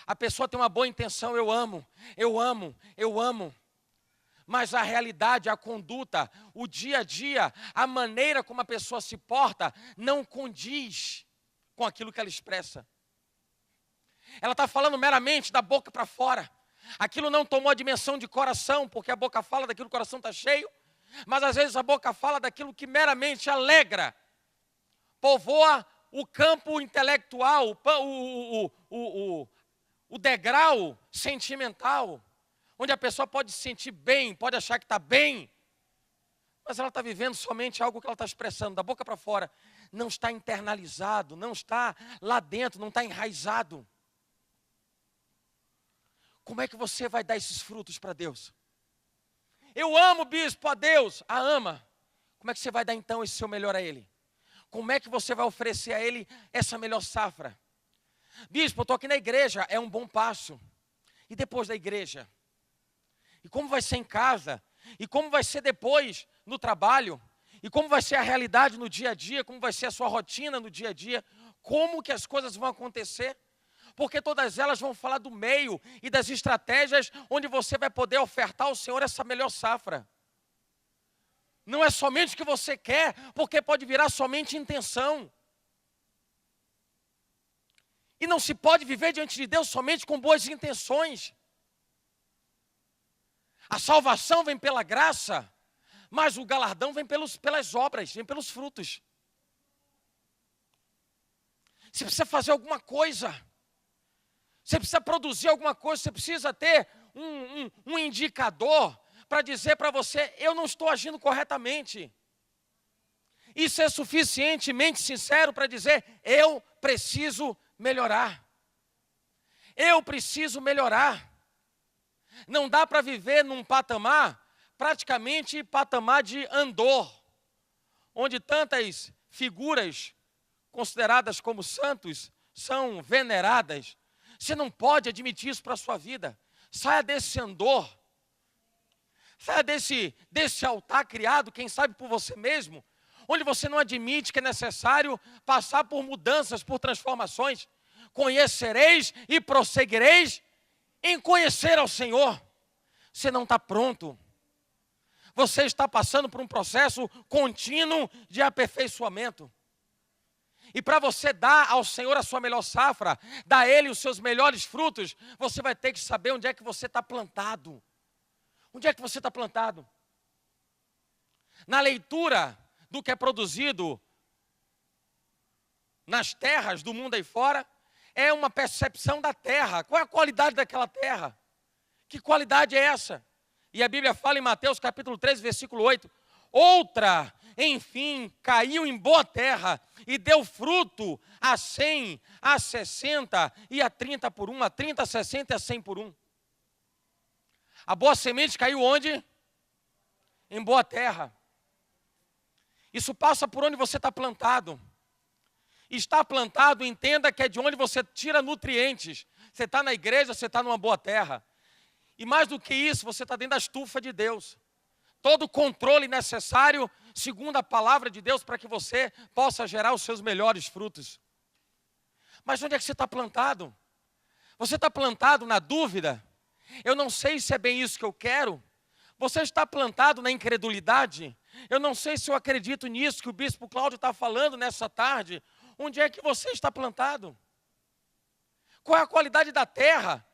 Speaker 1: a pessoa tem uma boa intenção, eu amo. Mas a realidade, a conduta, o dia a dia, a maneira como a pessoa se porta, não condiz com aquilo que ela expressa. Ela está falando meramente da boca para fora. Aquilo não tomou a dimensão de coração, porque a boca fala daquilo que o coração está cheio, mas às vezes a boca fala daquilo que meramente alegra, povoa o campo intelectual, o degrau sentimental, onde a pessoa pode se sentir bem, pode achar que está bem, mas ela está vivendo somente algo que ela está expressando, da boca para fora. Não está internalizado, não está lá dentro, não está enraizado. Como é que você vai dar esses frutos para Deus? Eu amo, bispo, a Deus. A ama. Como é que você vai dar então esse seu melhor a Ele? Como é que você vai oferecer a Ele essa melhor safra? Bispo, eu estou aqui na igreja, é um bom passo. E depois da igreja? E como vai ser em casa? E como vai ser depois no trabalho? E como vai ser a realidade no dia a dia? Como vai ser a sua rotina no dia a dia? Como que as coisas vão acontecer? Porque todas elas vão falar do meio e das estratégias onde você vai poder ofertar ao Senhor essa melhor safra. Não é somente o que você quer, porque pode virar somente intenção. E não se pode viver diante de Deus somente com boas intenções. A salvação vem pela graça, mas o galardão vem pelas obras, vem pelos frutos. Você precisa fazer alguma coisa, você precisa produzir alguma coisa, você precisa ter um indicador para dizer para você, eu não estou agindo corretamente. Isso é suficientemente sincero para dizer, eu preciso melhorar. Eu preciso melhorar. Não dá para viver num patamar, praticamente patamar de Andor, onde tantas figuras consideradas como santos são veneradas. Você não pode admitir isso para a sua vida. Saia desse Andor. Saia desse altar criado, quem sabe por você mesmo, onde você não admite que é necessário passar por mudanças, por transformações. Conhecereis e prosseguireis em conhecer ao Senhor. Você não está pronto. Você está passando por um processo contínuo de aperfeiçoamento. E para você dar ao Senhor a sua melhor safra, dar a Ele os seus melhores frutos, você vai ter que saber onde é que você está plantado. Onde é que você está plantado? Na leitura do que é produzido nas terras do mundo aí fora, é uma percepção da terra. Qual é a qualidade daquela terra? Que qualidade é essa? E a Bíblia fala em Mateus capítulo 13, versículo 8. Outra, enfim, caiu em boa terra e deu fruto a 100, a 60 e a 30 por 1, a 30, a 60 e a 100 por 1. A boa semente caiu onde? Em boa terra. Isso passa por onde você está plantado. Está plantado, entenda que é de onde você tira nutrientes. Você está na igreja, você está numa boa terra. E mais do que isso, você está dentro da estufa de Deus. Todo o controle necessário, segundo a palavra de Deus, para que você possa gerar os seus melhores frutos. Mas onde é que você está plantado? Você está plantado na dúvida? Eu não sei se é bem isso que eu quero. Você está plantado na incredulidade? Eu não sei se eu acredito nisso que o bispo Cláudio está falando nessa tarde. Onde é que você está plantado? Qual é a qualidade da terra?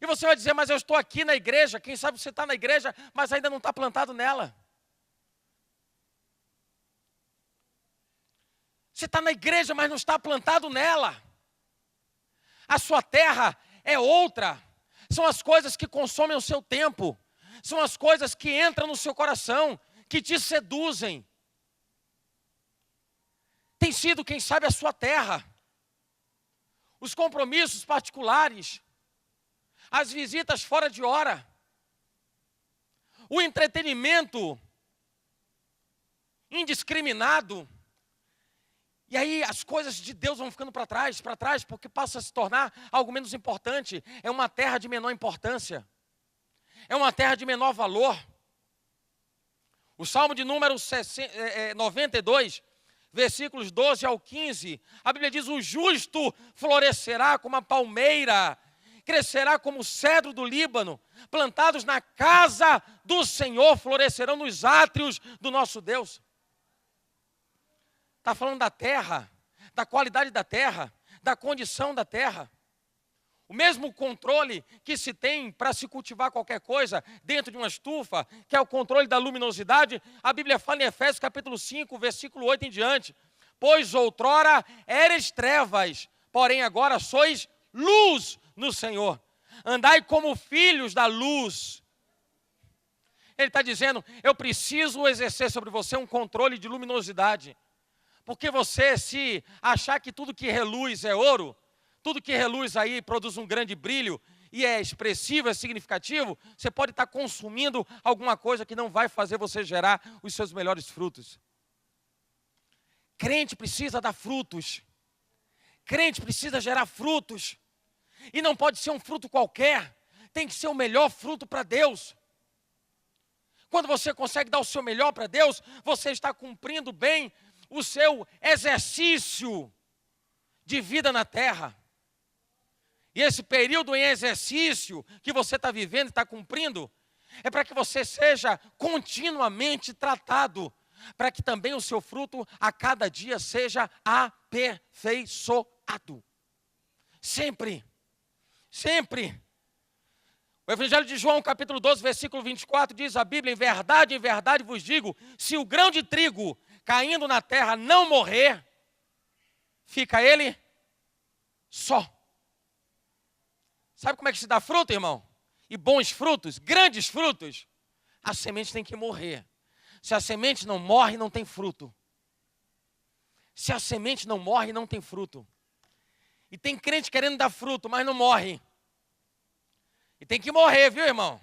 Speaker 1: E você vai dizer, mas eu estou aqui na igreja. Quem sabe você está na igreja, mas ainda não está plantado nela. Você está na igreja, mas não está plantado nela. A sua terra é outra. São as coisas que consomem o seu tempo. São as coisas que entram no seu coração, que te seduzem. Tem sido, quem sabe, a sua terra. Os compromissos particulares. As visitas fora de hora. O entretenimento indiscriminado. E aí as coisas de Deus vão ficando para trás, porque passa a se tornar algo menos importante. É uma terra de menor importância. É uma terra de menor valor. O Salmo de número 92, versículos 12 ao 15, a Bíblia diz, o justo florescerá como a palmeira, crescerá como o cedro do Líbano, plantados na casa do Senhor, florescerão nos átrios do nosso Deus. Está falando da terra, da qualidade da terra, da condição da terra. O mesmo controle que se tem para se cultivar qualquer coisa dentro de uma estufa, que é o controle da luminosidade, a Bíblia fala em Efésios capítulo 5, versículo 8 em diante. Pois outrora eres trevas, porém agora sois luz no Senhor. Andai como filhos da luz. Ele está dizendo, eu preciso exercer sobre você um controle de luminosidade. Porque você, se achar que tudo que reluz é ouro, tudo que reluz aí produz um grande brilho e é expressivo, é significativo, você pode estar consumindo alguma coisa que não vai fazer você gerar os seus melhores frutos. Crente precisa dar frutos. Crente precisa gerar frutos. E não pode ser um fruto qualquer. Tem que ser o melhor fruto para Deus. Quando você consegue dar o seu melhor para Deus, você está cumprindo bem o seu exercício de vida na terra. E esse período em exercício que você está vivendo e está cumprindo, é para que você seja continuamente tratado, para que também o seu fruto a cada dia seja aperfeiçoado. Sempre, sempre. O Evangelho de João, capítulo 12, versículo 24, diz a Bíblia, em verdade vos digo, se o grão de trigo caindo na terra não morrer, fica ele só. Sabe como é que se dá fruto, irmão? E bons frutos, grandes frutos. A semente tem que morrer. Se a semente não morre, não tem fruto. Se a semente não morre, não tem fruto. E tem crente querendo dar fruto, mas não morre. E tem que morrer, viu, irmão?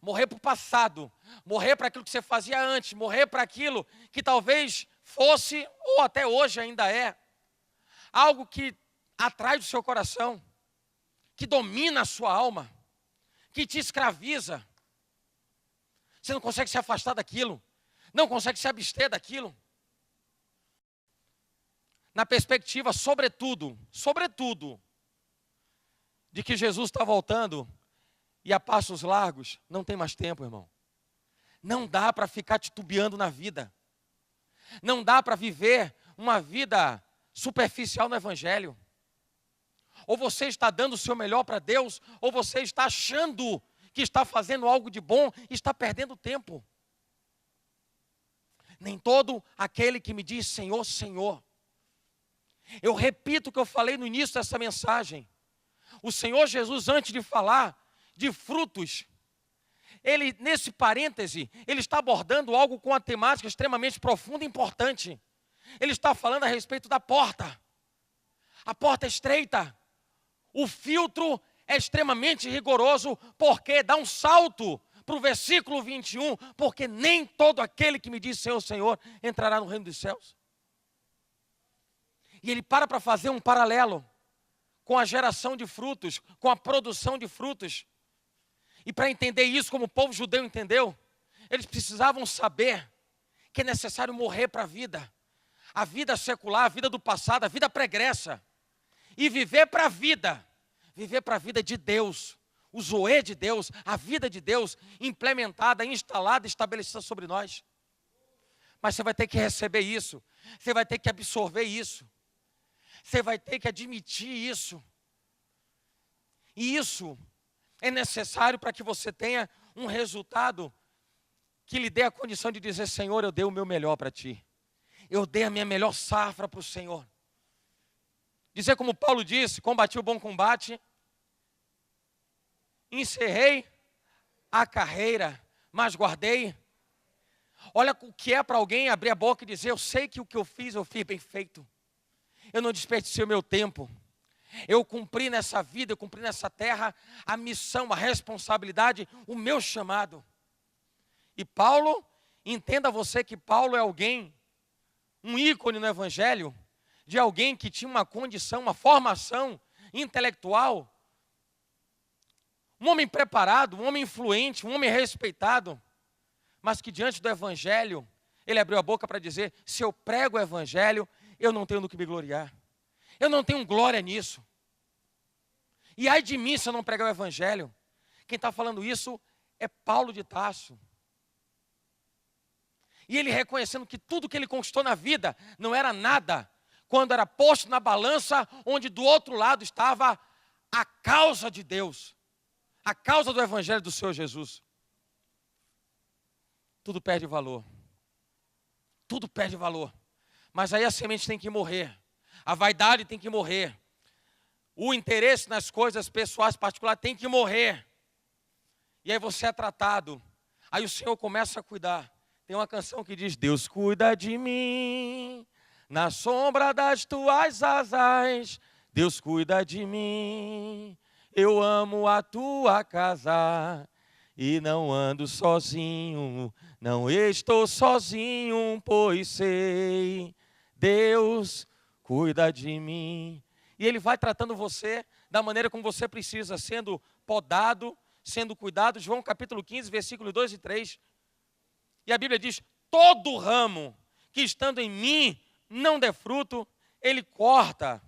Speaker 1: Morrer para o passado, morrer para aquilo que você fazia antes, morrer para aquilo que talvez fosse, ou até hoje ainda é, algo que atrai do seu coração, que domina a sua alma, que te escraviza. Você não consegue se afastar daquilo, não consegue se abster daquilo. Na perspectiva, sobretudo, de que Jesus está voltando, e a passos largos, não tem mais tempo, irmão. Não dá para ficar titubeando na vida. Não dá para viver uma vida superficial no Evangelho. Ou você está dando o seu melhor para Deus, ou você está achando que está fazendo algo de bom e está perdendo tempo. Nem todo aquele que me diz Senhor, Senhor. Eu repito o que eu falei no início dessa mensagem. O Senhor Jesus, antes de falar de frutos, ele, nesse parêntese, ele está abordando algo com uma temática extremamente profunda e importante. Ele está falando a respeito da porta. A porta é estreita. O filtro é extremamente rigoroso, porque dá um salto para o versículo 21, porque nem todo aquele que me diz Senhor, Senhor, entrará no reino dos céus. E ele para fazer um paralelo com a geração de frutos, com a produção de frutos. E para entender isso, como o povo judeu entendeu, eles precisavam saber que é necessário morrer para a vida secular, a vida do passado, a vida pregressa, e viver para a vida, viver para a vida de Deus, o zoe de Deus, a vida de Deus, implementada, instalada, estabelecida sobre nós. Mas você vai ter que receber isso, você vai ter que absorver isso, você vai ter que admitir isso. E isso é necessário para que você tenha um resultado que lhe dê a condição de dizer: Senhor, eu dei o meu melhor para Ti. Eu dei a minha melhor safra para o Senhor. Dizer como Paulo disse: combati o bom combate, encerrei a carreira, mas guardei. Olha o que é para alguém abrir a boca e dizer: eu sei que o que eu fiz bem feito. Eu não desperdicei o meu tempo. Eu cumpri nessa vida, eu cumpri nessa terra a missão, a responsabilidade, o meu chamado. E Paulo, entenda você que Paulo é alguém, um ícone no Evangelho, de alguém que tinha uma condição, uma formação intelectual, um homem preparado, um homem influente, um homem respeitado, mas que diante do Evangelho, ele abriu a boca para dizer: se eu prego o Evangelho, eu não tenho no que me gloriar. Eu não tenho glória nisso. E ai de mim se eu não pregar o Evangelho. Quem está falando isso é Paulo de Tarso. E ele reconhecendo que tudo que ele conquistou na vida não era nada, quando era posto na balança, onde do outro lado estava a causa de Deus, a causa do Evangelho do Senhor Jesus. Tudo perde valor. Tudo perde valor. Mas aí a semente tem que morrer. A vaidade tem que morrer. O interesse nas coisas pessoais particulares tem que morrer. E aí você é tratado. Aí o Senhor começa a cuidar. Tem uma canção que diz: Deus cuida de mim, na sombra das tuas asas. Deus cuida de mim, eu amo a tua casa. E não ando sozinho, não estou sozinho, pois sei, Deus cuida de mim. E Ele vai tratando você da maneira como você precisa, sendo podado, sendo cuidado. João capítulo 15, versículos 2 e 3. E a Bíblia diz: todo ramo que estando em mim não der fruto, Ele corta.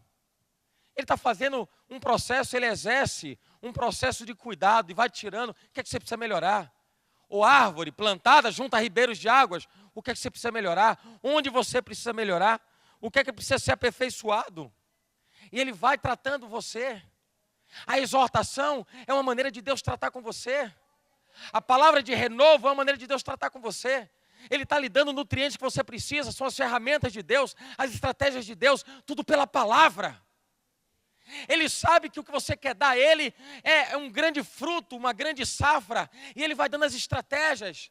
Speaker 1: Ele está fazendo um processo, Ele exerce um processo de cuidado e vai tirando. O que é que você precisa melhorar? Ou árvore plantada junto a ribeiros de águas, o que é que você precisa melhorar? Onde você precisa melhorar? O que é que precisa ser aperfeiçoado? E Ele vai tratando você. A exortação é uma maneira de Deus tratar com você. A palavra de renovo é uma maneira de Deus tratar com você. Ele está lhe dando o nutriente que você precisa, são as ferramentas de Deus, as estratégias de Deus, tudo pela palavra. Ele sabe que o que você quer dar a Ele é um grande fruto, uma grande safra, e Ele vai dando as estratégias.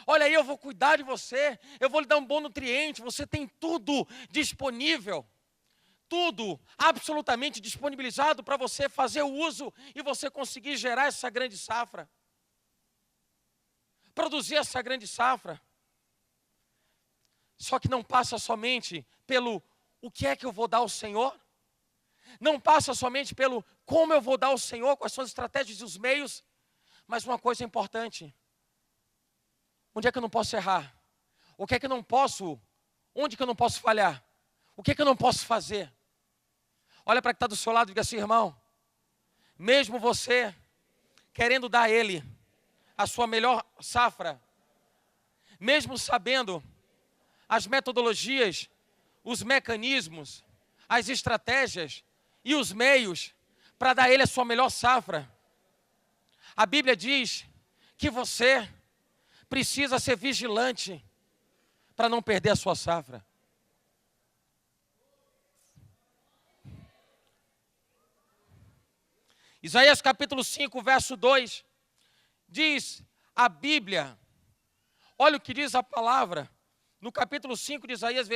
Speaker 1: Olha aí, eu vou cuidar de você, eu vou lhe dar um bom nutriente, você tem tudo disponível, tudo absolutamente disponibilizado para você fazer o uso e você conseguir gerar essa grande safra, produzir essa grande safra. Só que não passa somente pelo o que é que eu vou dar ao Senhor, não passa somente pelo como eu vou dar ao Senhor, quais são as estratégias e os meios, mas uma coisa importante: onde é que eu não posso errar? O que é que eu não posso, onde que eu não posso falhar? O que é que eu não posso fazer? Olha para quem está do seu lado e diga assim: irmão, mesmo você querendo dar a Ele a sua melhor safra, mesmo sabendo as metodologias, os mecanismos, as estratégias e os meios para dar a Ele a sua melhor safra, a Bíblia diz que você precisa ser vigilante para não perder a sua safra. Isaías capítulo 5, verso 2, diz a Bíblia, olha o que diz a palavra, no capítulo 5 de Isaías,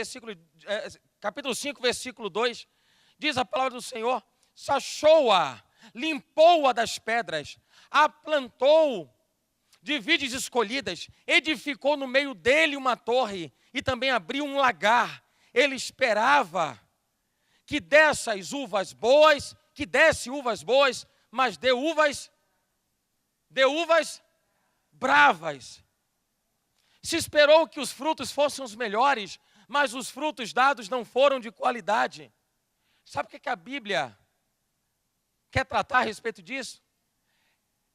Speaker 1: capítulo 5, versículo 2, diz a palavra do Senhor: sachou-a, limpou-a das pedras, a plantou de vides escolhidas, edificou no meio dele uma torre e também abriu um lagar. Ele esperava que desse uvas boas, mas deu uvas bravas. Se esperou que os frutos fossem os melhores, mas os frutos dados não foram de qualidade. Sabe o que a Bíblia quer tratar a respeito disso,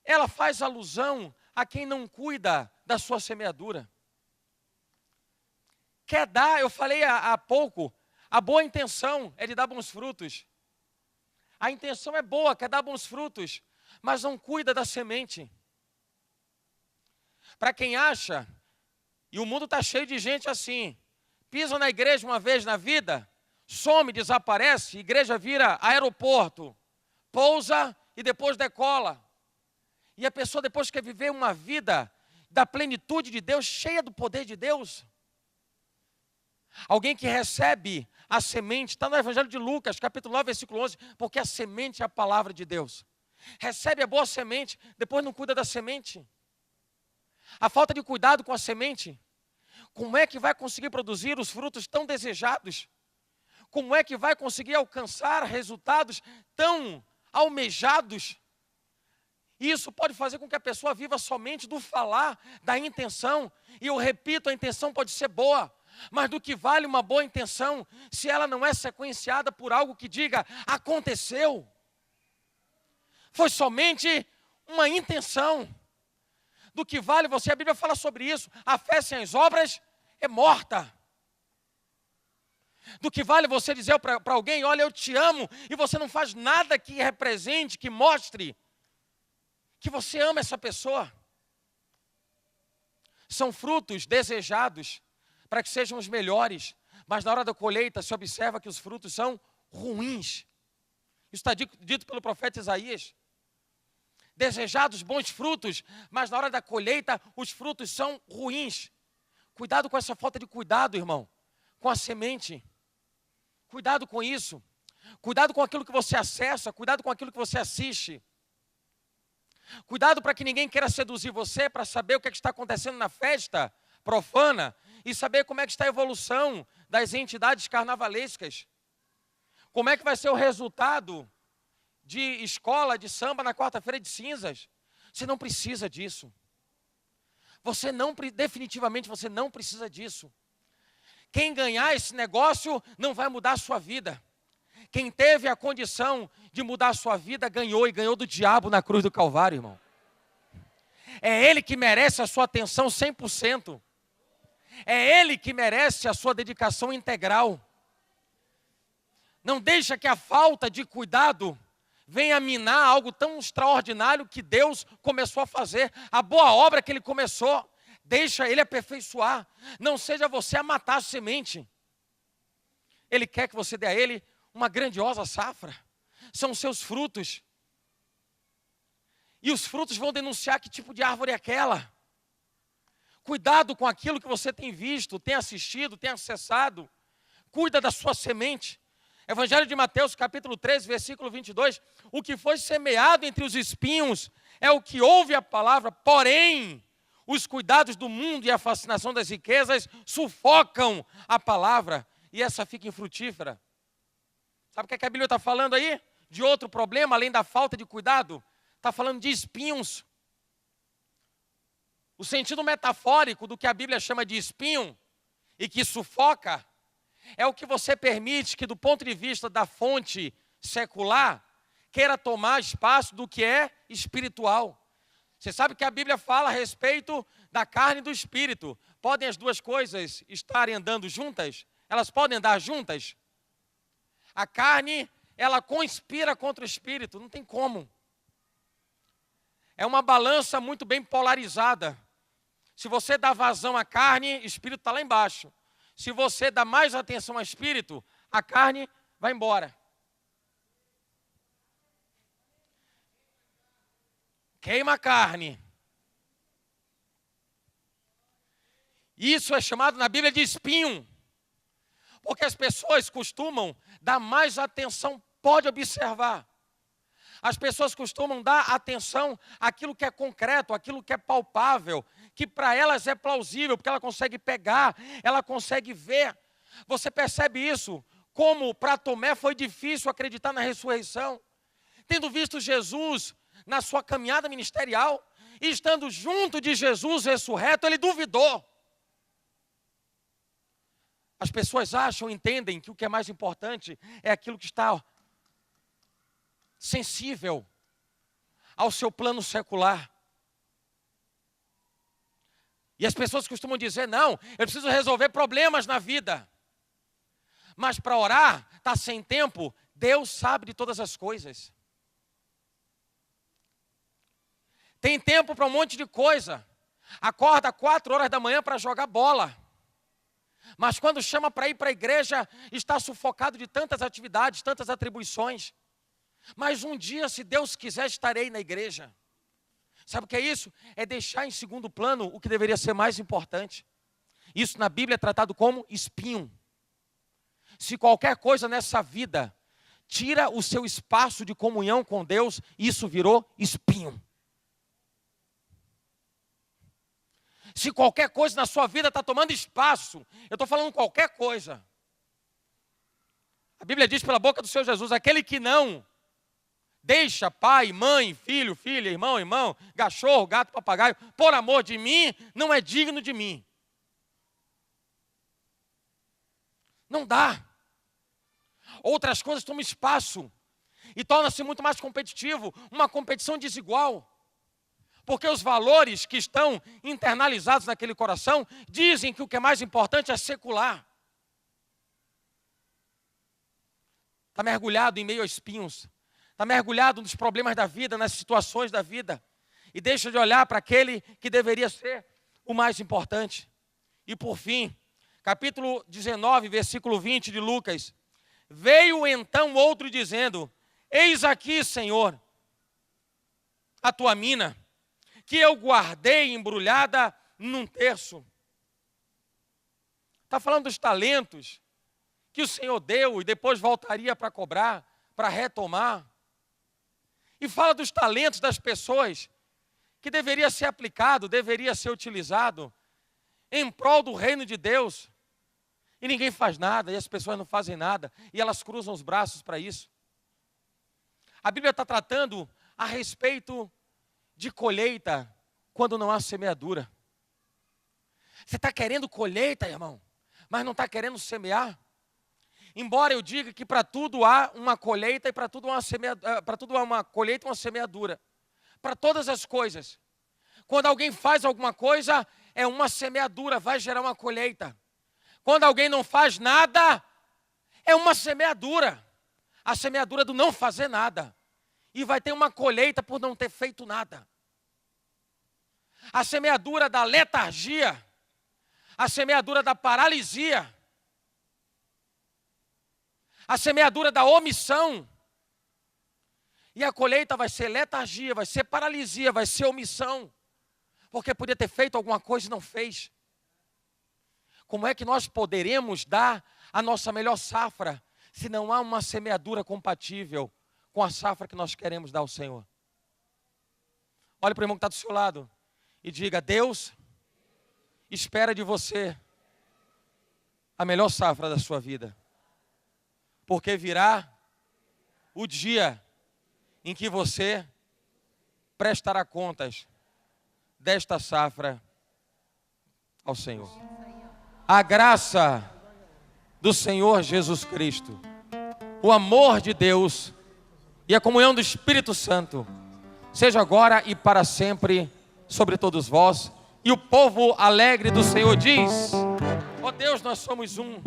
Speaker 1: ela faz alusão a quem não cuida da sua semeadura. Quer dar, eu falei há pouco, a boa intenção é de dar bons frutos. A intenção é boa, quer dar bons frutos, mas não cuida da semente. Para quem acha, e o mundo está cheio de gente assim, pisa na igreja uma vez na vida, some, desaparece, igreja vira aeroporto, pousa e depois decola. E a pessoa depois quer viver uma vida da plenitude de Deus, cheia do poder de Deus. Alguém que recebe a semente, está no Evangelho de Lucas, capítulo 9, versículo 11, porque a semente é a palavra de Deus. Recebe a boa semente, depois não cuida da semente. A falta de cuidado com a semente, como é que vai conseguir produzir os frutos tão desejados? Como é que vai conseguir alcançar resultados tão almejados? Isso pode fazer com que a pessoa viva somente do falar, da intenção. E eu repito, a intenção pode ser boa, mas do que vale uma boa intenção se ela não é sequenciada por algo que diga, aconteceu. Foi somente uma intenção. Do que vale você, a Bíblia fala sobre isso, a fé sem as obras é morta. Do que vale você dizer para alguém, olha, eu te amo, e você não faz nada que represente, que mostre que você ama essa pessoa. São frutos desejados para que sejam os melhores, mas na hora da colheita se observa que os frutos são ruins. Isso está dito pelo profeta Isaías. Desejados bons frutos, mas na hora da colheita os frutos são ruins. Cuidado com essa falta de cuidado, irmão, com a semente. Cuidado com isso. Cuidado com aquilo que você acessa, cuidado com aquilo que você assiste. Cuidado para que ninguém queira seduzir você para saber o que está acontecendo na festa profana e saber como é que está a evolução das entidades carnavalescas. Como é que vai ser o resultado de escola de samba na quarta-feira de cinzas? Você não precisa disso. Definitivamente você não precisa disso. Quem ganhar esse negócio não vai mudar a sua vida. Quem teve a condição de mudar a sua vida, ganhou, e ganhou do diabo na cruz do Calvário, irmão. É ele que merece a sua atenção 100%. É ele que merece a sua dedicação integral. Não deixa que a falta de cuidado venha minar algo tão extraordinário que Deus começou a fazer. A boa obra que Ele começou, deixa Ele aperfeiçoar. Não seja você a matar a semente. Ele quer que você dê a Ele uma grandiosa safra. São os seus frutos. E os frutos vão denunciar que tipo de árvore é aquela. Cuidado com aquilo que você tem visto, tem assistido, tem acessado. Cuida da sua semente. Evangelho de Mateus, capítulo 13, versículo 22. O que foi semeado entre os espinhos é o que ouve a palavra, porém, os cuidados do mundo e a fascinação das riquezas sufocam a palavra e essa fica infrutífera. Sabe o que a Bíblia está falando aí? De outro problema, além da falta de cuidado? Está falando de espinhos. O sentido metafórico do que a Bíblia chama de espinho e que sufoca é o que você permite que, do ponto de vista da fonte secular, queira tomar espaço do que é espiritual. Você sabe que a Bíblia fala a respeito da carne e do espírito. Podem as duas coisas estarem andando juntas? Elas podem andar juntas? A carne, ela conspira contra o espírito, não tem como. É uma balança muito bem polarizada. Se você dá vazão à carne, o espírito está lá embaixo. Se você dá mais atenção ao espírito, a carne vai embora. Queima a carne. Isso é chamado na Bíblia de espinho. Porque as pessoas costumam dar mais atenção, pode observar. As pessoas costumam dar atenção àquilo que é concreto, àquilo que é palpável, que para elas é plausível, porque ela consegue pegar, ela consegue ver. Você percebe isso? Como para Tomé foi difícil acreditar na ressurreição. Tendo visto Jesus na sua caminhada ministerial, e estando junto de Jesus ressurreto, ele duvidou. As pessoas acham, entendem que o que é mais importante é aquilo que está sensível ao seu plano secular. E as pessoas costumam dizer, não, eu preciso resolver problemas na vida. Mas para orar, está sem tempo, Deus sabe de todas as coisas. Tem tempo para um monte de coisa. Acorda 4 horas da manhã para jogar bola. Mas quando chama para ir para a igreja, está sufocado de tantas atividades, tantas atribuições. Mas um dia, se Deus quiser, estarei na igreja. Sabe o que é isso? É deixar em segundo plano o que deveria ser mais importante. Isso na Bíblia é tratado como espinho. Se qualquer coisa nessa vida tira o seu espaço de comunhão com Deus, isso virou espinho. Se qualquer coisa na sua vida está tomando espaço, eu estou falando qualquer coisa. A Bíblia diz pela boca do Senhor Jesus, aquele que não deixa pai, mãe, filho, filha, irmão, irmão, cachorro, gato, papagaio, por amor de mim, não é digno de mim. Não dá. Outras coisas tomam espaço e torna-se muito mais competitivo, uma competição desigual. Porque os valores que estão internalizados naquele coração dizem que o que é mais importante é secular. Está mergulhado em meio a espinhos. Está mergulhado nos problemas da vida, nas situações da vida. E deixa de olhar para aquele que deveria ser o mais importante. E por fim, capítulo 19, versículo 20 de Lucas. Veio então outro dizendo, eis aqui, Senhor, a tua mina, que eu guardei embrulhada num terço. Está falando dos talentos que o Senhor deu e depois voltaria para cobrar, para retomar. E fala dos talentos das pessoas que deveria ser aplicado, deveria ser utilizado em prol do reino de Deus. E ninguém faz nada, e as pessoas não fazem nada, e elas cruzam os braços para isso. A Bíblia está tratando a respeito de colheita quando não há semeadura. Você está querendo colheita, irmão, mas não está querendo semear? Embora eu diga que para tudo há uma colheita e para tudo há uma colheita e uma semeadura. Para todas as coisas. Quando alguém faz alguma coisa, é uma semeadura, vai gerar uma colheita. Quando alguém não faz nada, é uma semeadura. A semeadura do não fazer nada. E vai ter uma colheita por não ter feito nada. A semeadura da letargia. A semeadura da paralisia. A semeadura da omissão. E a colheita vai ser letargia, vai ser paralisia, vai ser omissão. Porque podia ter feito alguma coisa e não fez. Como é que nós poderemos dar a nossa melhor safra se não há uma semeadura compatível com a safra que nós queremos dar ao Senhor? Olhe para o irmão que está do seu lado e diga, Deus espera de você a melhor safra da sua vida. Porque virá o dia em que você prestará contas desta safra ao Senhor. A graça do Senhor Jesus Cristo, o amor de Deus e a comunhão do Espírito Santo, seja agora e para sempre sobre todos vós. E o povo alegre do Senhor diz, ó Deus, nós somos um.